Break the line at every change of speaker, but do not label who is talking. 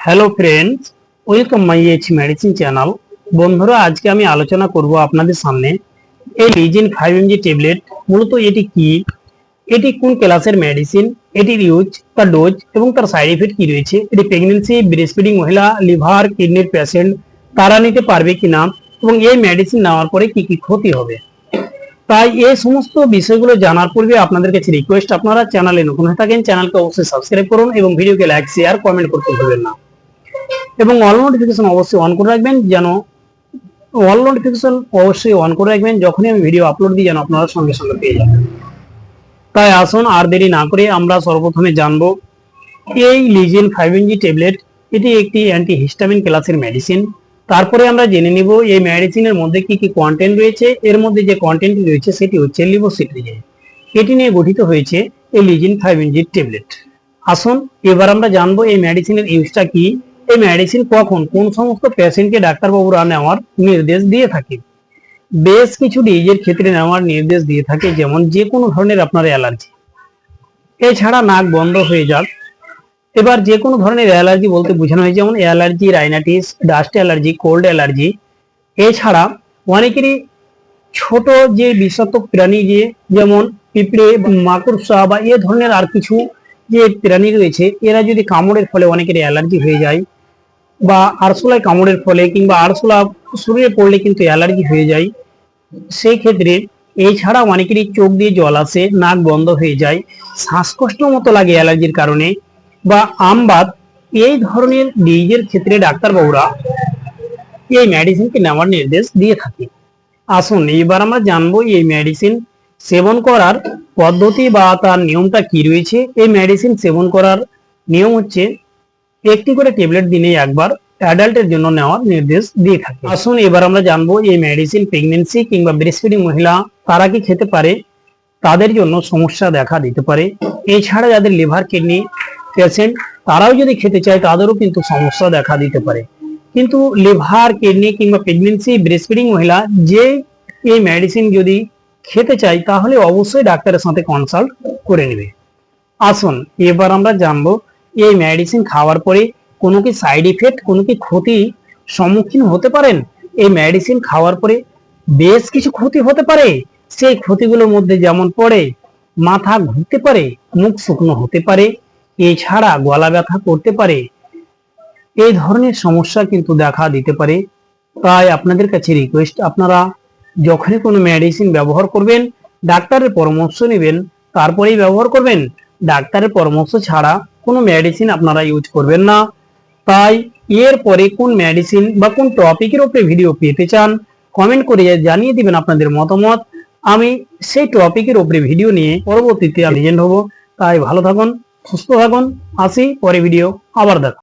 Hello friends, welcome my H medicine channel. বন্ধুরা, আজকে আমি আলোচনা করব আপনাদের সামনে এই লিজেন 5mg ট্যাবলেট মূলত এটি কি, এটি কোন ক্লাসের মেডিসিন, এটির ইউজ, তার ডোজ এবং তার সাইড ইফেক্ট কি রয়েছে, এটি প্রেগন্যান্সি, ব্রেস্টফিডিং মহিলা, লিভার, কিডনির পেশেন্ট তারা নিতে পারবে কিনা এবং এই মেডিসিন নেওয়ার পরে কি কি ক্ষতি হবে। তাই এই সমস্ত বিষয়গুলো জানার পূর্বে আপনাদের কাছে রিকোয়েস্ট, আপনারা চ্যানেলে নতুন হয়ে থাকেন চ্যানেলকে অবশ্যই সাবস্ক্রাইব করুন এবং ভিডিওকে লাইক, শেয়ার, কমেন্ট করতে ভুলবেন না এবং অল নোটিফিকেশন অবশ্যই অন করে রাখবেন, যেন অল নোটিফিকেশন অবশ্যই অন করে রাখবেন যখনই আমি ভিডিও আপলোড দিই যেন আপনারা সঙ্গে সঙ্গে পেয়ে যাবেন। তাই আসুন আর দেরি না করে আমরা সর্বপ্রথমে জানবো এই লিজেন 5mg ট্যাবলেট এটি একটি অ্যান্টিহিস্টামিন ক্লাসের মেডিসিন। তারপরে আমরা জেনে নিব এই মেডিসিনের মধ্যে কি কি কন্টেন্ট রয়েছে। এর মধ্যে যে কন্টেন্ট রয়েছে সেটি হচ্ছে লিভোসিট্রিজিন, এটি নিয়ে গঠিত হয়েছে এই লিজেন 5mg ট্যাবলেট। আসুন এবার আমরা জানবো এই মেডিসিনের ইউজটা কি, এই মেডিসিন কখন কোন সমস্ত পেশেন্টকে ডাক্তারবাবুরা নেওয়ার নির্দেশ দিয়ে থাকে। বেশ কিছু ডিজিজের ক্ষেত্রে নেওয়ার নির্দেশ দিয়ে থাকে, যেমন যে কোনো ধরনের আপনার অ্যালার্জি, এছাড়া নাক বন্ধ হয়ে যাক। এবার যে কোনো ধরনের অ্যালার্জি বলতে বোঝানো হয় যেমন allergy, rhinitis, dust allergy, cold allergy. এছাড়া অনেকেরই ছোট যে বিষাক্ত প্রাণী যেমন পিঁপড়ে, মাকড়সা বা এ ধরনের আর কিছু যে প্রাণী রয়েছে, এরা যদি কামড়ের ফলে অনেকের অ্যালার্জি হয়ে যায়, বা আরশোলায় কামড়ের ফলে কিংবা আরশোলা শরীরে পড়লে কিন্তু অ্যালার্জি হয়ে যায়। সেই ক্ষেত্রে এছাড়া অনেকেরই চোখ দিয়ে জল আসে, নাক বন্ধ হয়ে যায়, শ্বাসকষ্ট মতো লাগে অ্যালার্জির কারণে, বা আমবাত, এই ধরনের ডিজিজের ক্ষেত্রে ডাক্তারবাবুরা এই মেডিসিনকে নেওয়ার নির্দেশ দিয়ে থাকে। আসুন এবার আমরা জানবো এই মেডিসিন সেবন করার পদ্ধতি বা তার নিয়মটা কি রয়েছে। এই মেডিসিন সেবন করার নিয়ম হচ্ছে একটি করে ট্যাবলেট দিনে একবার অ্যাডাল্টের জন্য নেওয়ার নির্দেশ দিয়ে থাকে। আসুন এবার আমরা জানবো এই মেডিসিন প্রেগন্যান্সি কিংবা ব্রেস্টফিডিং মহিলা তারা কি খেতে পারে, তাদের জন্য সমস্যা দেখা দিতে পারে। এছাড়া যাদের লিভার, কিডনি পেশেন্ট তারাও যদি খেতে চায় তাদেরও কিন্তু সমস্যা দেখা দিতে পারে। কিন্তু লিভার, কিডনি কিংবা প্রেগন্যান্সি, ব্রেস্টফিডিং মহিলা যে এই মেডিসিন যদি খেতে চায় তাহলে অবশ্যই ডাক্তারের সাথে কনসাল্ট করে নেবে। আসুন এবার আমরা জানবো এই মেডিসিন খাওয়ার পরে কোনো কি সাইড ইফেক্ট, কোনো কি ক্ষতি সম্মুখীন হতে পারেন। এই মেডিসিন খাওয়ার পরে বেশ কিছু ক্ষতি হতে পারে। সেই ক্ষতিগুলোর মধ্যে যেমন পড়ে মাথা ঘুরতে পারে, মুখ শুকনো হতে পারে, এছাড়া গলা ব্যথা করতে পারে, এই ধরনের সমস্যা কিন্তু দেখা দিতে পারে। তাই আপনাদের কাছে রিকোয়েস্ট, আপনারা যখনই কোনো মেডিসিন ব্যবহার করবেন ডাক্তারের পরামর্শ নেবেন, তারপরেই ব্যবহার করবেন। ডাক্তারের পরামর্শ ছাড়া কোনো মেডিসিন আপনারা ইউজ করবেন না। তাই এরপরে কোন মেডিসিন বা কোন টপিকের উপরে ভিডিও পেতে চান কমেন্ট করে জানিয়ে দিবেন আপনাদের মতামত। আমি সেই টপিকের উপরে ভিডিও নিয়ে পরবর্তীতে লিজেন্ড হব। তাই ভালো থাকুন, সুস্থ থাকুন, আসি পরে ভিডিও আবার দেখা।